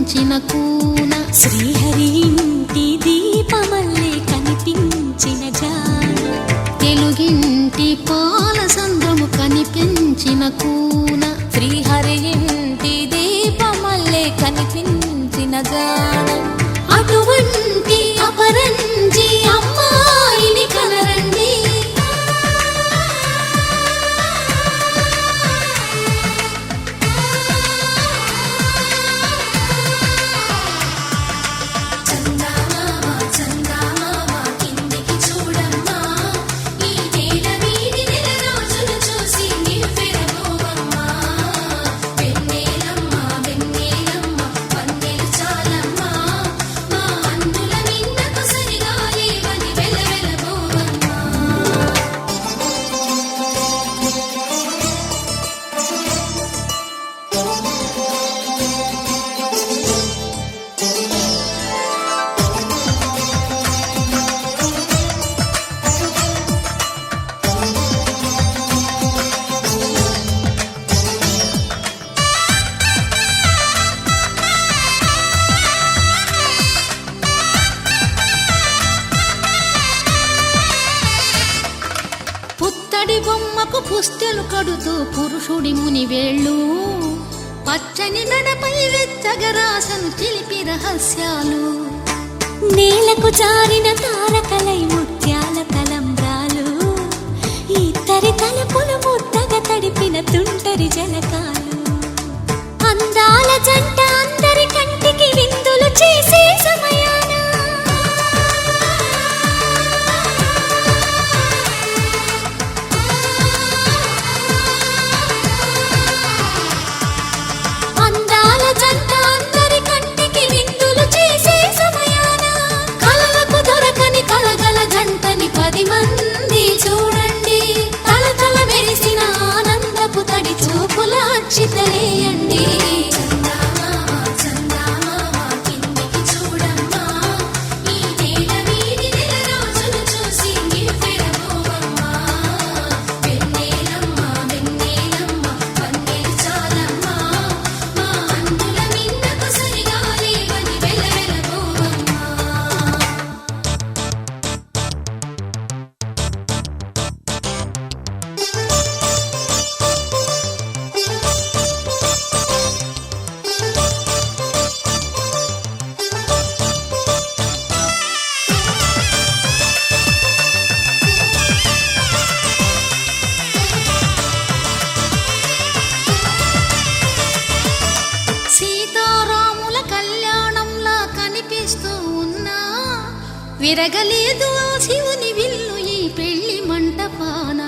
కనిపించిన కూన, శ్రీహరి ఇంటి దీపమల్లే కనిపించిన జాన, తెలుగింటి పాల సంద్రము కనిపించిన కూన, శ్రీహరి ఇంటి దీపమల్లే కనిపించిన జాన. అటువంటి అపరంజి అమ్మాయిని కనరండి. పుత్తడి బొమ్మకు పుస్తెలు కడుతూ పురుషుడి ముని వేళ్ళు, పచ్చని నడపై వెచ్చగరాసను చిలిపి రహస్యాలు, నేలకు జారిన తారకలై ముత్యాల తలంబ్రాలు, ఇద్దరి తలపులు ముద్దగా తడిపిన తుంటరి జలకాలు, అందాల జంట అందరి కంటికి విందులు చేసే సమయాన, అందాల జంట అందరి కంటికి విందులు చేసే సమయాన, కలలకు దొరకని కలగల జంటని 10 మంది చూడండి. తల తల మెరిసిన ఆనందపు తడి చూపుల అక్షితలేయండి. సీతారాముల కళ్యాణంలా కనిపిస్తూ ఉన్నా, విరగలేదు ఆ శివుని విల్లు ఈ పెళ్లి మంటపాన.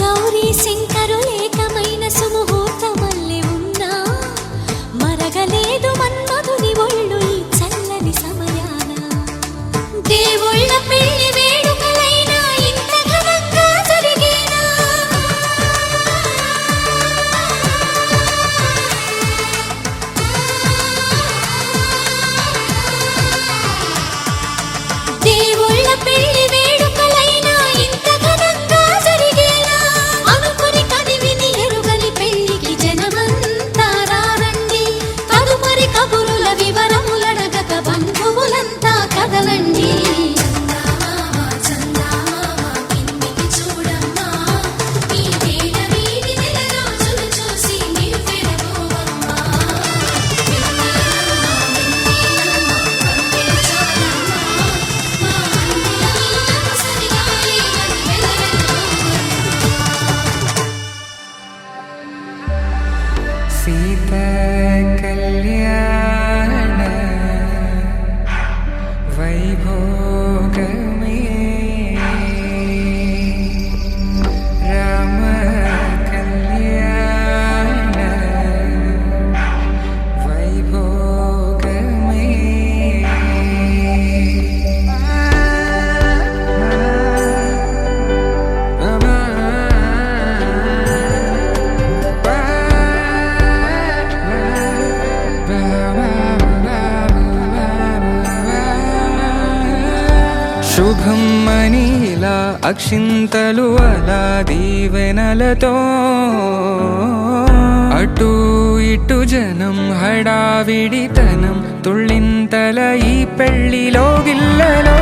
గౌరీ శంకరులేకమైన సుముహూర్తమల్లె ఉన్నా, మరగలేదు మన్మధుని ఒళ్ళు ఈ చల్లని సమయాన. దేవుళ్ళ పెళ్లి వేడుకలైనా ఇంత ఘనంగా జరిగేనా, దేవుళ్ళ పెళ్లి వేడుకలైనా ఇంత ఘనంగా జరిగేనా, అనుకుని కదివిని ఎరుగని పెళ్లికి జనమంతా రారండి. తదుపరి కబురుల వివరములడగక బంధువులంతా కదలండి. సీతా కళ్యాణ వైభోగమే, రామ కళ్యాణ వైభోగమే. శుభం మనీలా అక్షింతలు అలా దీవెనలతో అటు ఇటు జనం హడావిడితనం తుళ్ళింతల ఈ పెళ్లిలో గిల్లలో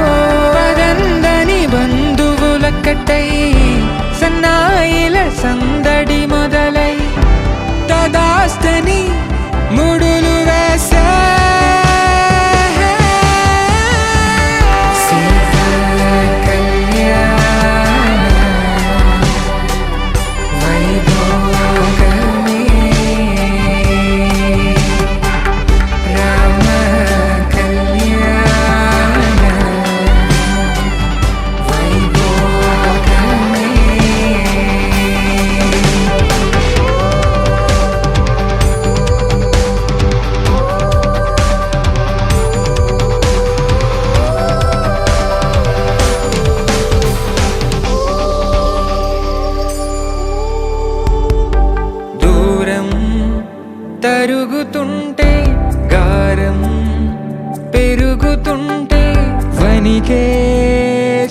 పదందని బంధువులక్కటై సన్నాయిల సందడి మొదలై తదాస్తని ముడులు వేసే తరుగుతుంటే గారం పెరుగుతుంటే వనికే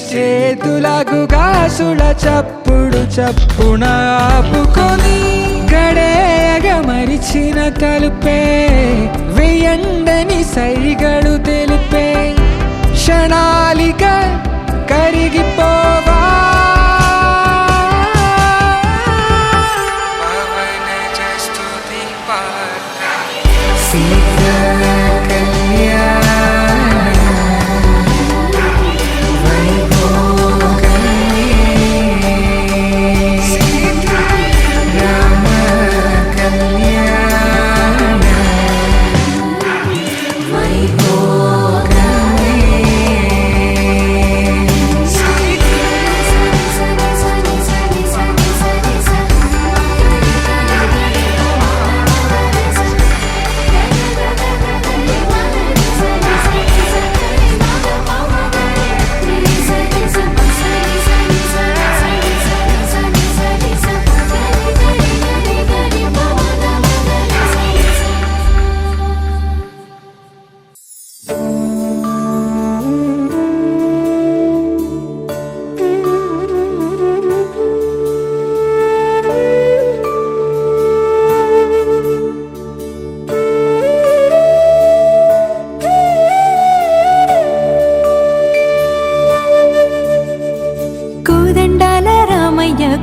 చేతులకు గాసుల చప్పుడు చప్పున ఆపుకొని గడేయగ మరిచిన తలుపే వెయ్యండని సైగడు తెలిపే క్షణాలిక కరిగిపోవా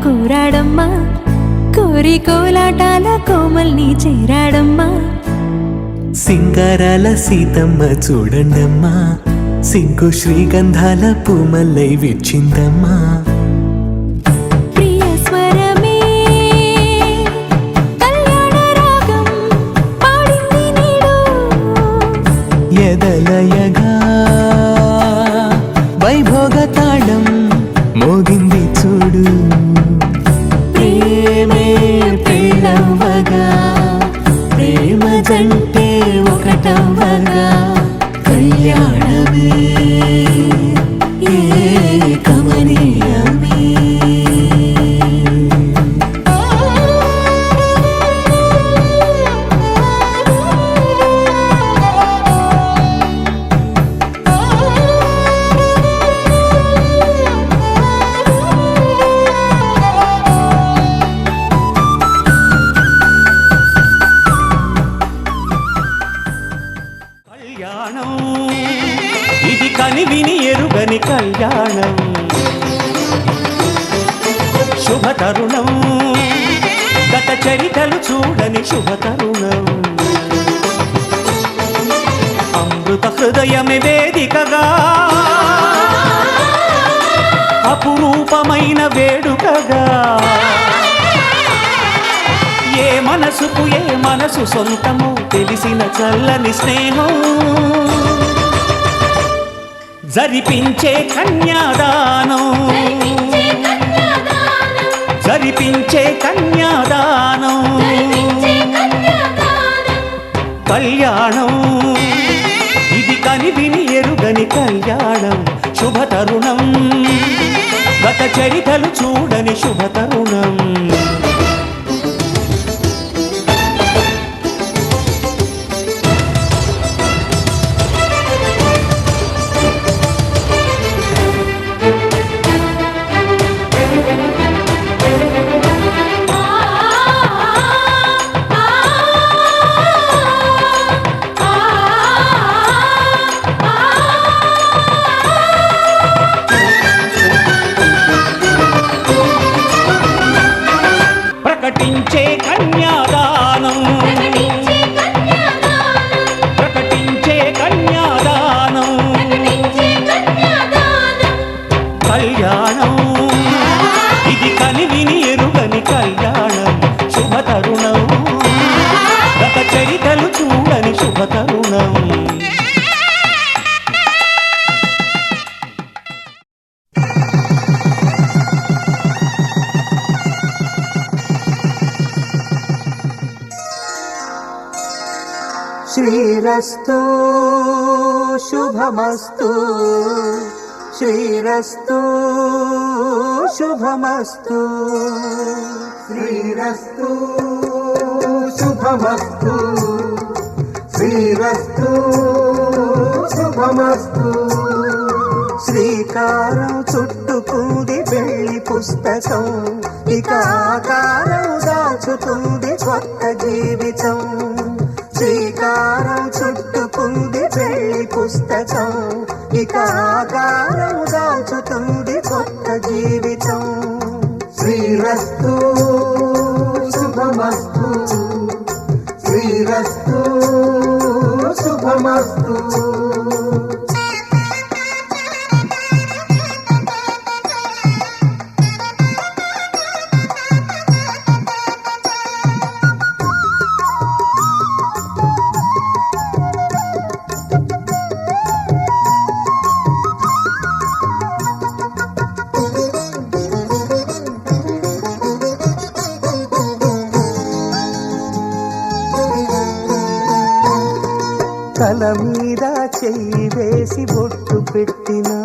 కూరాడమ్మా కోరి కోలాటాల కోమల్ని చేరాడమ్మా సింగారాల సీతమ్మ చూడండమ్మా సింకు శ్రీగంధాల పూమల్లై విచ్చిందమ్మా ప్రియ స్వరమే కళ్యాణ రాగం పాడింది నీడు ఎదలయగా వైభోగ తాళం మోగింది చూడు ప్రేమే పెళ్ళవ్వగా ప్రేమ జంటే ఒకటవ్వగా కళ్యాణమే కమనీయమే ఇది కనివిని ఎరుగని కళ్యాణం శుభతరుణం గత చరితలు చూడని శుభతరుణం అమృత హృదయమే వేదికగా అపురూపమైన వేడుకగా ఏ మనసుకు ఏ మనసు సొంతమో తెలిసిన చల్లని స్నేహం జరిపించే కన్యాదానం జరిపించే కన్యాదానం కళ్యాణం ఇది కనివిని ఎరుగని కళ్యాణం శుభతరుణం గత చరితలు చూడని శుభతరుణం ఆ శ్రీరస్తు శుభమస్తు శ్రీరస్తు శుభమస్తు శ్రీరస్తు శుభమస్తు శ్రీరస్తు శుభమస్తు శ్రీకారం చుట్టుకుంది వెళ్లి పుస్తకం ఇక ఆకారం దాచుతుంది కొత్త జీవితం శ్రీకారం చుట్టుకుంది వెళ్లి పుస్తకం ఇక ఆకారం దాచుతుంది కొత్త జీవితం శ్రీరస్తు శుభమస్తు శ్రీరస్తు శుభమస్తు తల మీద చెయ్యి వేసి బొట్టు పెట్టినా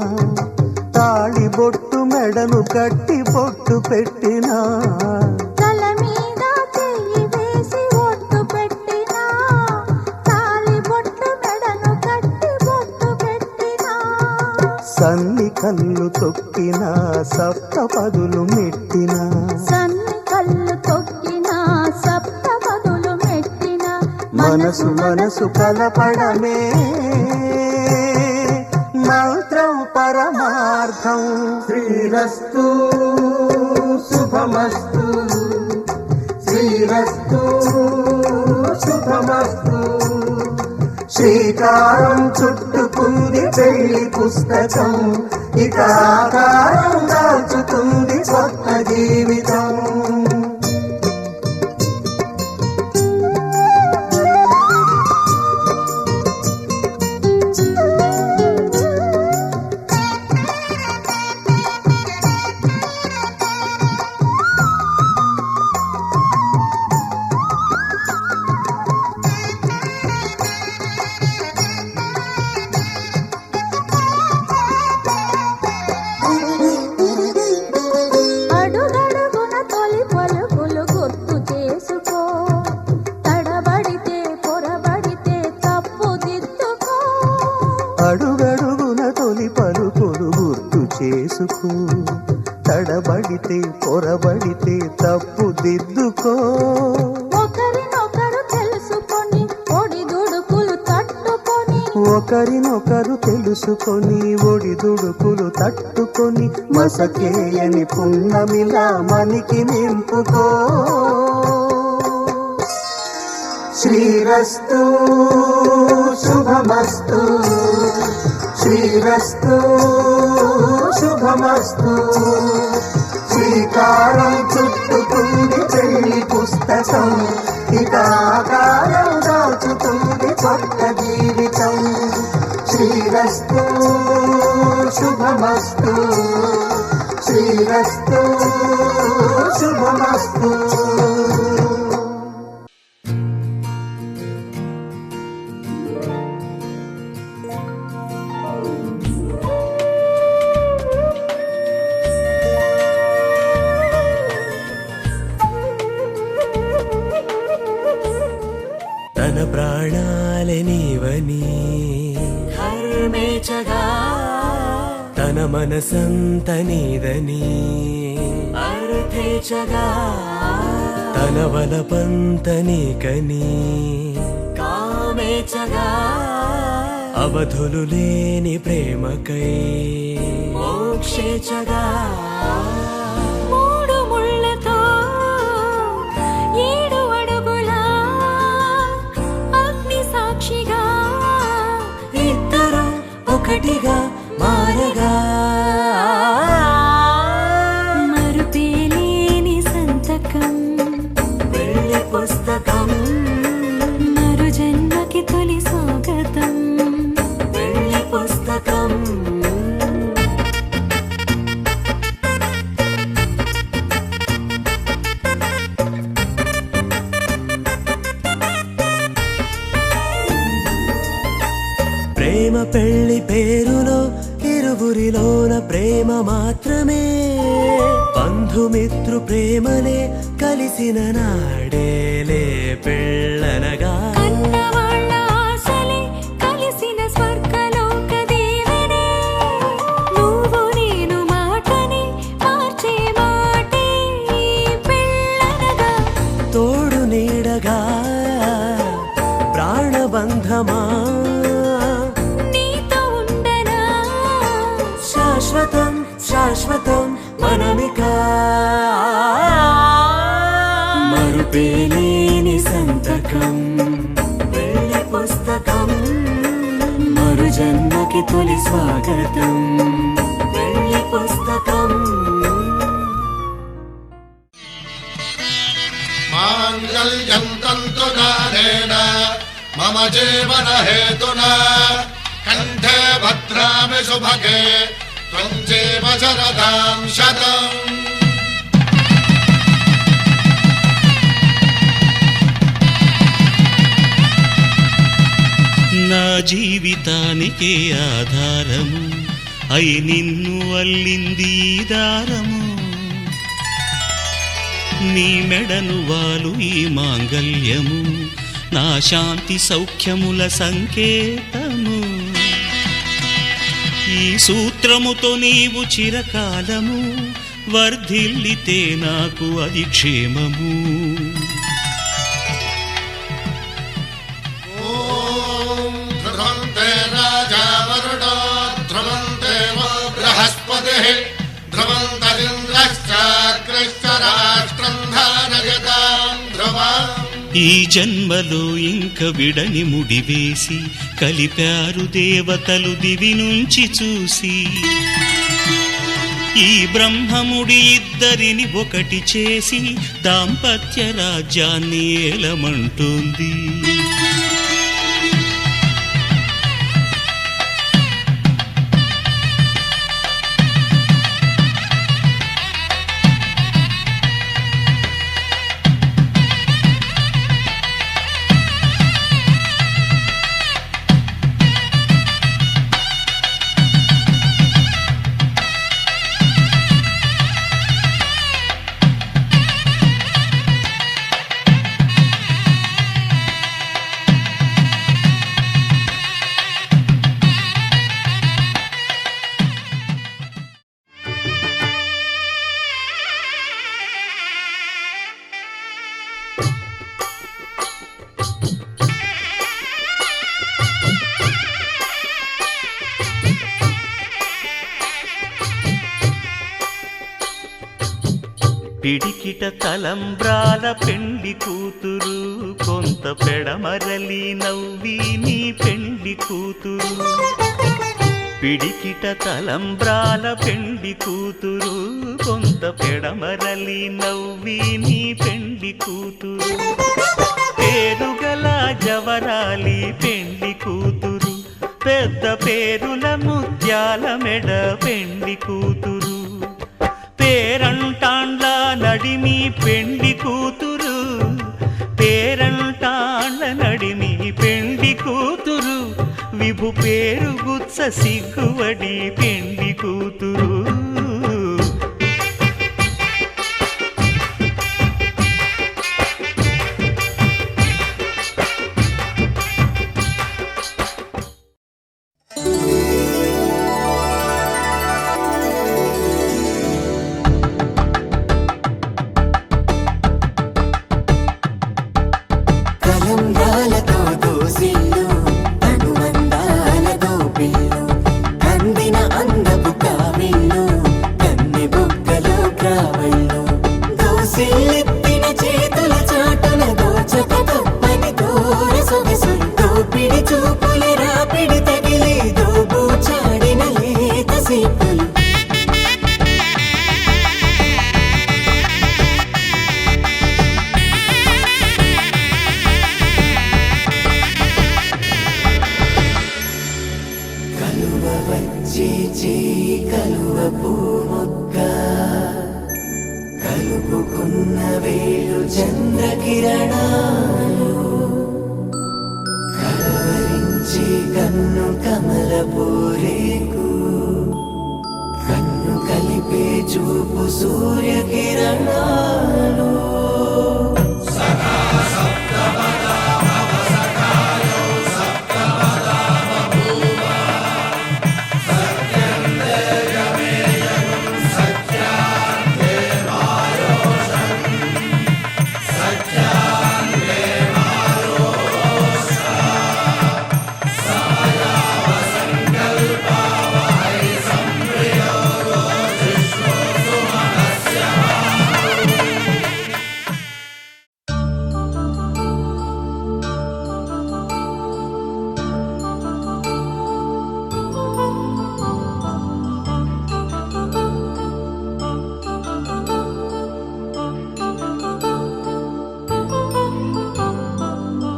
తాళి బొట్టు మెడను కట్టి బొట్టు పెట్టినా తల మీద చెయ్యి వేసి బొట్టు పెట్టినా తాళి బొట్టు మెడను కట్టి బొట్టు పెట్టినా సన్ని కళ్ళు తొక్కినా సప్త పదులు మెట్టినా సన్ని కళ్ళు తొక్కినా సప్త పదులు మెట్టినా మనసు మనసు కలపడమే మంత్రం పరమార్థం శ్రీరస్తు శుభమస్తు శ్రీరస్తు శుభమస్తు శ్రీకారం చుట్టుకుంది పెళ్లి పుస్తకం ఇక ఆకారం దాచుతుంది కొత్త జీవితం అడుగడుగున తొలి పలుకులు గుర్తు చేసుకో తడబడితే పొరబడితే తప్పు దిద్దుకో అడుగడుగున తొలి పలుకులు గుర్తు చేసుకో తడబడితే పొరబడితే తప్పు దిద్దుకో ఒకరినొకరు తెలుసుకొని ఒడిదుడుకులు తట్టుకొని ఒకరినొకరు తెలుసుకొని ఒడిదుడుకులు తట్టుకొని మసకేయని పున్నమిలా మనికి నింపుకో శ్రీరస్తు శుభమస్తు శ్రీరస్తు శుభమస్తు శ్రీకారం చుట్టుకుంది పెళ్లి పుస్తకం ఇక ఆకారం దాచుతుంది కొత్త జీవితం శ్రీరస్తు శుభమస్తు శ్రీరస్తు శుభమస్తు తన ప్రాణాలనివని హర్మేచగా తన మనసంత నీదని అర్థేచగా తన వలపంత నీకని కామేచగా అవధులు లేని ప్రేమకై మోక్షేచగా మూడు ముళ్ళతో 7 అడుగుల అగ్ని సాక్షిగా ఇద్దరు ఒకటిగా మారగా మరుపేలేని సంతకం వెళ్ళి పుస్తకం మరు జన్మకి తొలి స్వాగతం వెళ్ళి పుస్తకం ప్రేమ పెళ్లి పేరులో ఇరువురిలోన ప్రేమ మాత్రమే, బంధుమిత్రు ప్రేమలే కలిసిన నాడేలే పెళ్ళనగా. కన్నవాళ్ళ ఆశలే కలిసిన స్వర్గలోక దీవెనే, నువ్వు నేను మాటని మార్చే మాటే పెళ్ళనగా. తోడు నీడగా ప్రాణబంధమా నీతో ఉండనా శాశ్వతం శాశ్వతం మనమిక. మరుపేలేని సంతకం పెళ్లి పుస్తకం, మరు జన్మకి తొలి స్వాగతం పెళ్లి పుస్తకం. మాంగళ్యం తంతునానేన మమ జీవన హేతునా కంఠే భద్రామి శుభగే త్వం జీవ శరదాం శతం. నా జీవితానికే ఆధారము అయి నిన్ను అల్లింది ఈ దారము, నీ మెడను వాలు ఈ మాంగల్యము నా శాంతి సౌఖ్యముల సంకేతము. ఈ సూత్రముతో నీవు చిరకాలము వర్ధిల్లితే నాకు అది క్షేమము. ఓం ధ్రువంతే రాజా వరుణో ధ్రువంతే వో బృహస్పతిః ధ్రువంతరింద్రశ్చాగ్రశ్చ రాష్ట్రం ధారయతాం ధ్రువం. ఈ జన్మలో ఇంక విడని ముడివేసి కలిపారు దేవతలు దివి నుంచి చూసి, ఈ బ్రహ్మముడి ఇద్దరిని ఒకటి చేసి దాంపత్య రాజ్యాన్ని ఏలమంటోంది. పిడికిట తలంబ్రాల పెండ్లి కూతురు, కొంత పెడమరలి నవ్వి నీ పెండ్లి కూతురు. పిడికిట తలంబ్రాల పెండ్లి కూతురు, కొంత పెడమరలి నవ్వి నీ పెండ్లి కూతురు. పేరుగల జవరాలి పెండ్లి కూతురు, పెద్ద పేరుల ముత్యాల మెడ పెండ్లి కూతురు. పేరంటాండ్ల నడిమి పెండ్లి కూతురు, పేరంటాండ్ల నడిమి పెండ్లి కూతురు. విభు పేరు గుత్స సిగ్గువడి పెండ్లి కూతురు. కలుపుకున్న వేలు చంద్రకిరణాలు కలవరించి కన్ను వలపురేకు కన్ను కలిపే చూపు సూర్యకిరణాలు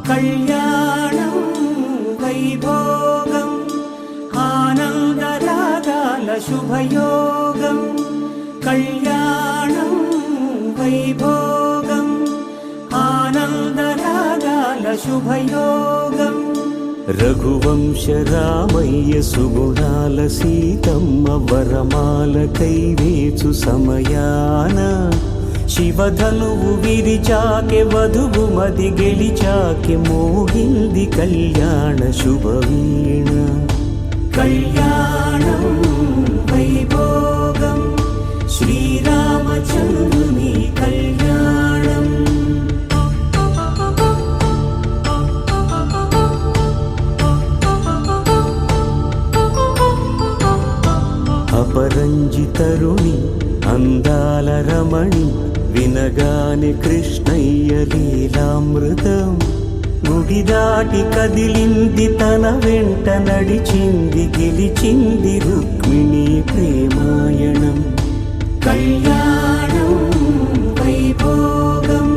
కళ్యాణం వైభోగం ఆనందరాగాల శుభయోగం కళ్యాణం వైభోగం ఆనందరాగాల శుభయోగం రఘువంశ రామయ్య సుగుణాల సీతమ్మ వరమాల కైవేచు సమయాన శివధనువు విరిచాకె వధువు మది గెలిచాకె మోగింది కళ్యాణ శుభవీణ కళ్యాణం వైభోగం శ్రీరామచంద్రుని కళ్యాణం అపరంజి తరుణి అందాల రమణి వినగానే కృష్ణయ్య లీలామృతం గుడి దాటి కదిలింది తన వెంట నడిచింది గెలిచింది రుక్మిణి ప్రేమాయణం కళ్యాణం వైభోగం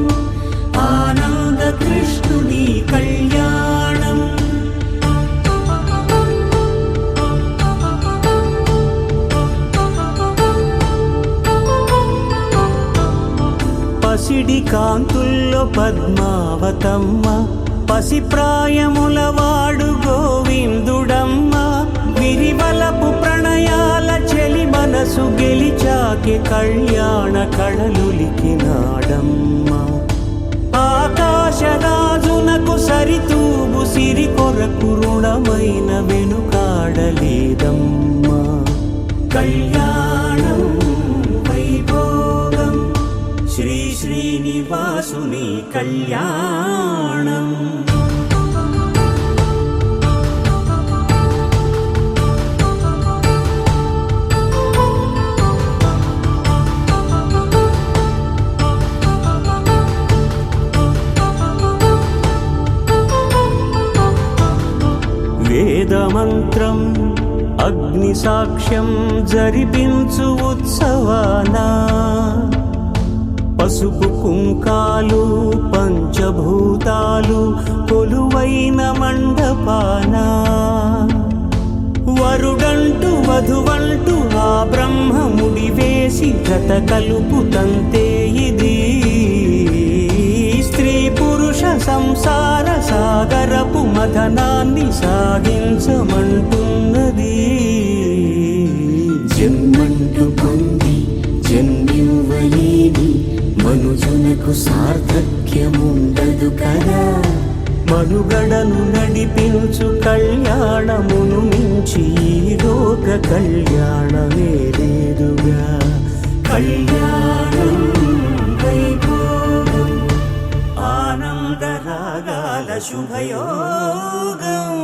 ఆనంద కృష్ణుని కళ్యాణం పసిడి కాంతుల్లో పద్మావతమ్మ పసిప్రాయముల వాడు గోవిందుడమ్మ విరివలపు ప్రణయాల చెలి మనసు గెలిచాకే కళ్యాణ కళలులికినాడమ్మ ఆకాశరాజునకు సరితూబు సిరి కొరకు రుణమైన వెనుకాడలేదమ్మ కళ్యాణం వైభోగం శ్రీ శ్రీనివాసుని కళ్యాణం వేదమంత్రం అగ్ని సాక్ష్యం జరిపించు ఉత్సవానా పసుపు కుంకాలు పంచభూతాలు కొలువైన మండపాన వరుడంటూ వధువంటూ ఆ బ్రహ్మముడి వేసి గత కలుపు తంతే ఇది స్త్రీ పురుష సంసార సాగరపు మథనాన్ని సాగించమంటున్నది జన్మంటూ పొంది జన్మివ్వలేని మనుజునకు సార్థక్యముండదు కదా మనుగడను నడిపించు కళ్యాణమును మించి ఈ లోక కళ్యాణమే లేదుగా కళ్యాణం వైభోగం ఆనందరాగాల శుభయోగం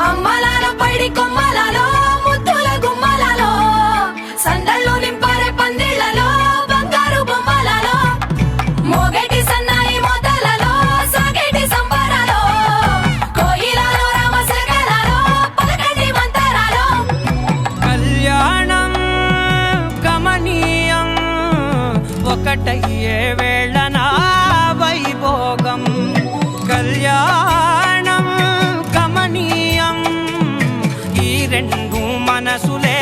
అమ్మలాల పైడి కొమ్మలలో ముద్దుల గుమ్మలలో సందళ్ళు నింపారే పందిళ్లలో బంగారు బొమ్మలలో మోగేటి సన్నాయి మోతలలో సాగేటి సంబరాలో కోయిలలో రామశకలలో పలకండి మంతరాలో కళ్యాణం కమనీయం ఒకటయ్యే వేళన వైభోగం కళ్యాణం కమనీయం ఈ రెండు మనసులే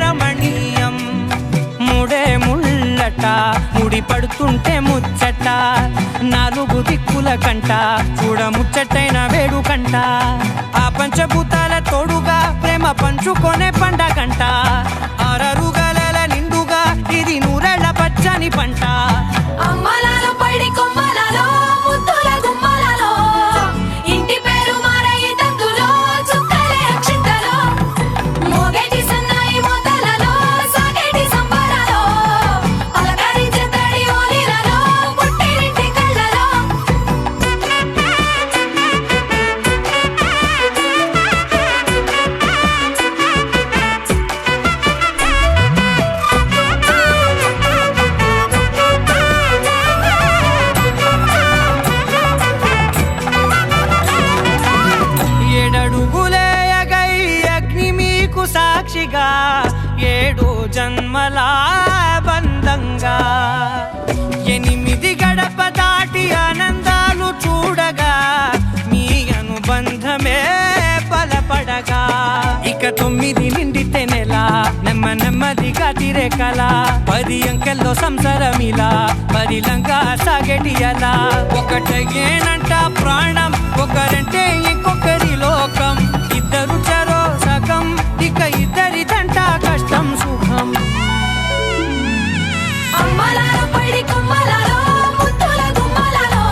రమణీయం ముడే ముళ్ళట ముడి పడుతుంటే ముచ్చట నాలుగు దిక్కుల కంట చూడ ముచ్చటైన వేడుకంట ఆ పంచభూతాల తోడుగా ప్రేమ పంచుకొనే పండగంట ఆరరుగల నిండుగా ఇది నూరెళ్ళ పచ్చని పంట అమ్మలాలో పడి కొమ్మలలో ముద్దుల గుమ్మలలో ఇంటి పేరు మారయి తందులో చుక్కలే అక్షింతలో మోగేటి సన్నాయి మోతలలో సాగేటి సంబరాలో పలకరించే తడి ఓలిలలో పుట్టినింటి కళ్ళలో ఏడడుగులేయగై అగ్ని మీకు సాక్షిగా 7 జన్మల బంధంగా 8 గడప దాటి ఆనందాలు చూడగా మీ అనుబంధమే బలపడగా ఇక 9 నిండితే నెల నెమ్మదిగా తిరేకల 10 అంకెల్లో సంసారమిలా పరిలంగా సాగేటి అలా ఒకటేనంట ప్రాణం ఒకరంటే ఇంకొకరి లోకం ఇద్దరు చరో సగం ఇక ఇద్దరిదంట కష్టం సుఖం అమ్మలాలో పడి కొమ్మలలో ముద్దుల గుమ్మలలో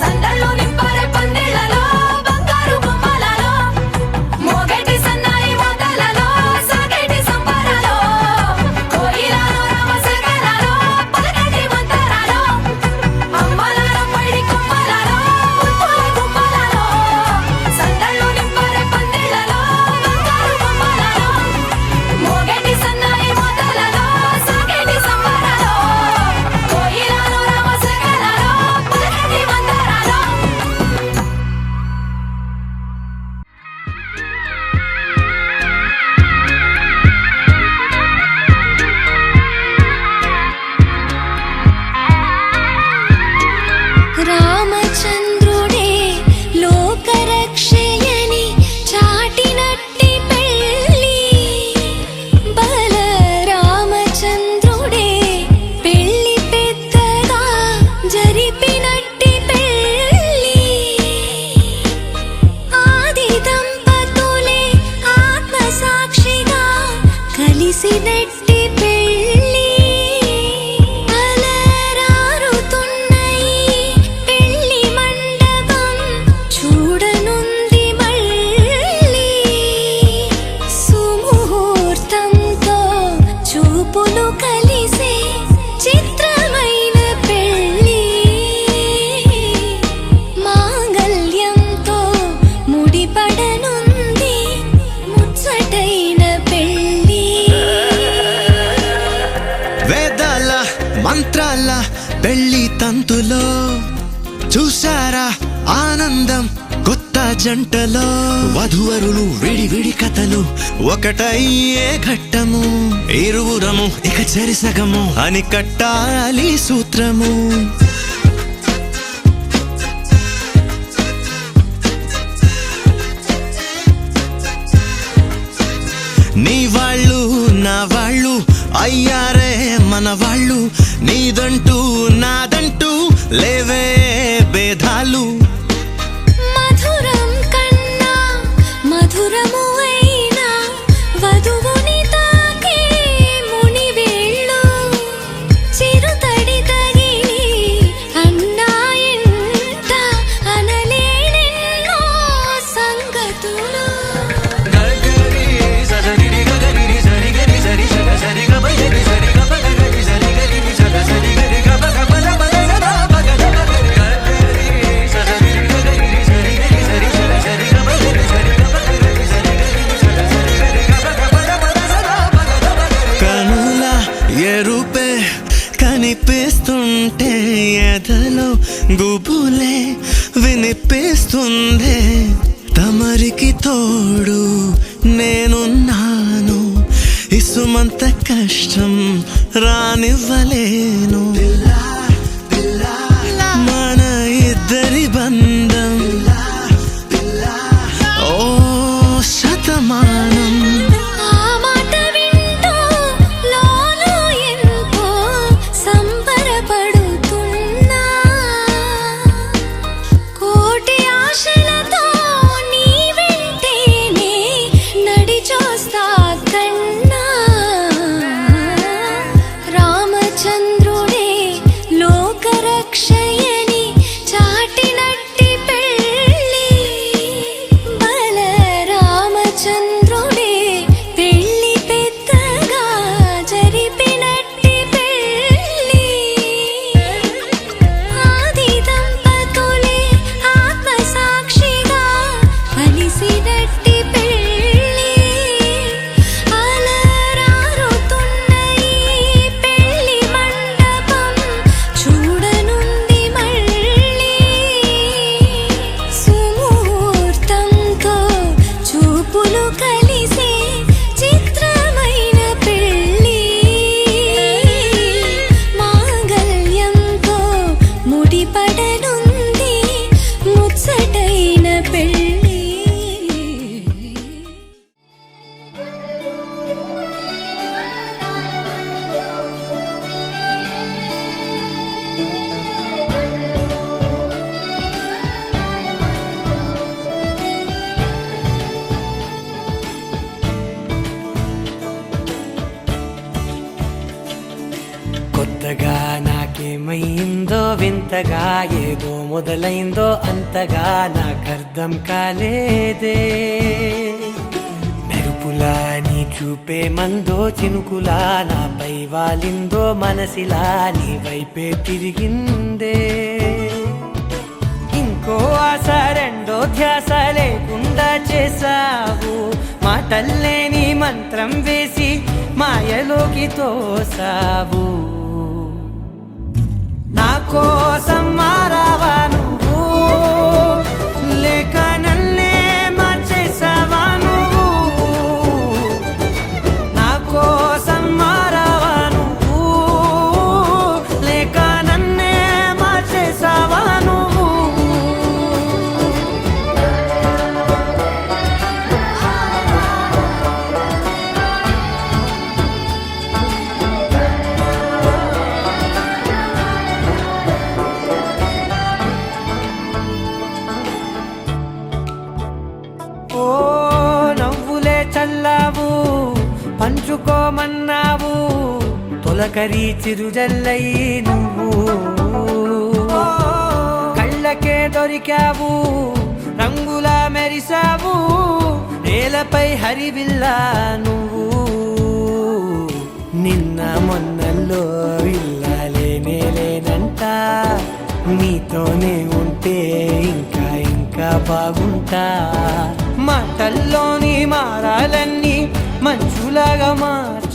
సందళ్ళు నింపరే పందిళ్ళలో బంగారు గుమ్మలలో మోగేటి సన్నాయి మోతలలో సాగేటి సంబరాలో కోయిలలో రామసగలలో పలకటి మంతరాలో అమ్మలాలో పడి కొమ్మలలో ముద్దుల గుమ్మలలో సందళ్ళు నింపరే పందిళ్ళలో బంగారు గుమ్మలలో మోగేటి సన్నాయి మోతలలో సాగేటి సంబరాలో కోయిలలో రామసగలలో పలకటి మంతరాలో రామచంద్రుడే లోకరక్షయని చాటినట్టి పెళ్ళి బల రామచంద్రుడే పెళ్ళి పెద్దగా జరిపినట్టి పెళ్ళి ఆది దంపతులే ఆత్మసాక్షిగా కలిసినట్టి పెళ్ళి అలరారుతున్న ఈ పెళ్ళి మండపం చూడనుంది మళ్ళీ సుముహూర్తంతో చూపులు కలిసే చిత్రమైన పెళ్ళి మాంగళ్యంతో ముడిపడనుంది ముచ్చటైన పెళ్ళి వేదాల మంత్రాల పెళ్లి తంతులో చూసారా ఆనందం కొత్త జంటలో వధువరులు విడి కథలు ఒకటయ్యే ఘట్టము ఇరువురము ఇక చెరిసగము అని కట్టాలి సూత్రము నీ వాళ్ళు నా వాళ్ళు అయ్యారే మన వాళ్ళు నీదంటూ నాదంటూ లేవే భేదాలు మధురం కన్నా మధురము అయినా వధువుని తాకే మునివేళ్ళు చిరుతడి తగిలి అన్నాయంట అనలేనెన్నో సంగతులు కనుల ఎరుపే కనిపిస్తుంటే ఎదలో గుబులే వినిపిస్తుందే తమరికి తోడు నేనున్నాను ఇసుమంత కష్టం రానివ్వలేను మన ఇద్దరి బంధం ఓ శతమానం ఆ మాట వింటూ లోలో ఎంతో సంబరపడుతున్నా కోటి ఆశలతో నీ వెంటేనే నడిచొస్తా కన్నా రామచంద్రుడే లోకరక్షయని చాటినట్టి పెళ్ళి బల రామచంద్రుడే పెళ్ళి పెద్దగా జరిపినట్టి పెళ్ళి ఆది దంపతులే ఆత్మసాక్షిగా కలిసినట్టి పెళ్ళి అలరారుతున్న ఈ పెళ్ళి మండపం చూడనుంది మళ్ళీ సుముహూర్తంతో చూపులు కలిసే చిత్రమైన పెళ్ళి మాంగళ్యంతో ముడిపడనుంది ముచ్చటైన పెళ్ళి కొత్తగా నాకేమైందో వింతగా ఏదో మొదలైందో అంతగా నాకర్థం కాలేదే మెరుపులా నీ చూపే మందో చినుకులా నాపై వాలిందో మనసిలా నీ వైపే తిరిగిందే ఇంకో ఆశ రెండో ధ్యాస లేకుండా చేసావు మాటల్లే నీ మంత్రం వేసి మాయలోకి తోసావు నా కోసం మారావా నువ్వు లేక నన్నే మార్చేసావా నువ్వు నా కోసం మారావా నువ్వు లేక నన్నే మార్చేసావా నువ్వు ఓ నవ్వులే చల్లావు పంచుకోమన్నావు తొలకరి చిరుజల్లై నువ్వు కళ్ళకే దొరికావు రంగులా మెరిసావు నేలపై హరివిల్లా నువ్వు నిన్న మొన్నల్లో ఇల్లాలేనేలేనంట నీతోనే ఉంటే ఇంకా ఇంకా బాగుంటా మాటల్లోని మారాలన్నీ మంచులాగా మార్చ